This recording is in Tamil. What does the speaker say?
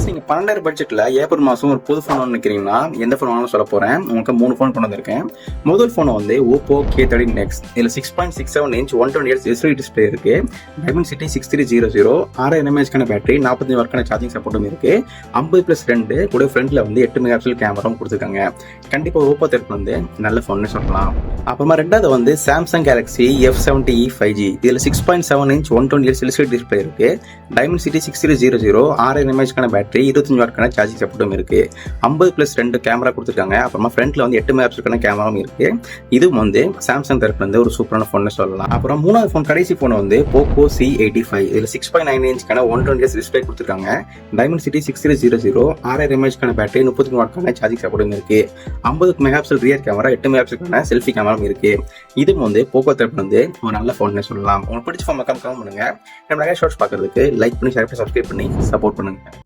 நீங்க 12,000 பட்ஜெட்ல ஏப்ரல் மாசம் ஒரு புது ஃபோன் நினைக்கிறீங்கன்னா எந்த ஃபோன் வாங்கணும் சொல்ல போறேன். உங்களுக்கு 3 ஃபோன் கொண்டு வந்திருக்கேன். முதல் ஃபோன் வந்து Oppo K30 Next. இதுல 6.67 இன்ச் 120Hz எல்சிடி டிஸ்பிளே இருக்கு. Dimensity 6300, 6000 mAh பேட்டரி, 45 வாட்க்கான சார்ஜிங் சப்போர்ட்டும் இருக்கு. 50+2 கூட ஃப்ரண்ட்ல வந்து 8 மெகா பிக்சல் கேமராவும் கொடுத்துருக்காங்க. கண்டிப்பா Oppo தரப்பு வந்து நல்ல ஃபோன் சொல்லலாம். அப்புறமா ரெண்டாவது வந்து Samsung Galaxy F70e 5G. இதுல 6.7 இன்ச் 120Hz எல்சிடி டிஸ்பிளே இருக்கு. Dimensity 6300, 6000 mAh பேட்டரி, 25 வாட்க்கான சார்ஜிங் சப்போர்ட்டும் இருக்கு. 50+2 கேமரா கொடுத்துருக்காங்க. அப்புறமா ஃப்ரண்ட்ல வந்து 8 மெகா பிக்சல் கேமராவும் இருக்கு. இதுவும் வந்து சாம்சங் தரப்புல இருந்து ஒரு சூப்பரான ஃபோன் சொல்லலாம். அப்புறம் மூணாவது ஃபோன் கடைசி ஃபோன் வந்து Poco C85. இதுல 6.9 இன்ச்க்கான 120Hz டிஸ்பிளே கொடுத்துருக்காங்க. Dimensity 6300, 6000 mAh பேட்டரி, 33 வாட்க்கான சார்ஜிங் சப்போர்ட்டும் இருக்கு. 50 mega pixel rear camera, 8 mega pixel selfie கேமராவும் இருக்கு. இதுவும் வந்து Poco தரப்புல இருந்து ஒரு நல்ல ஃபோன் சொல்லலாம். உங்களுக்கு பிடிச்ச ஃபோன் கமெண்ட் பண்ணுங்க. நம்ம நிறைய ஷார்ட்ஸ் பார்க்கறதுக்கு லைக் பண்ணி, ஷேர் பண்ணி, சப்ஸ்கிரைப் பண்ணி சப்போர்ட் பண்ணுங்க.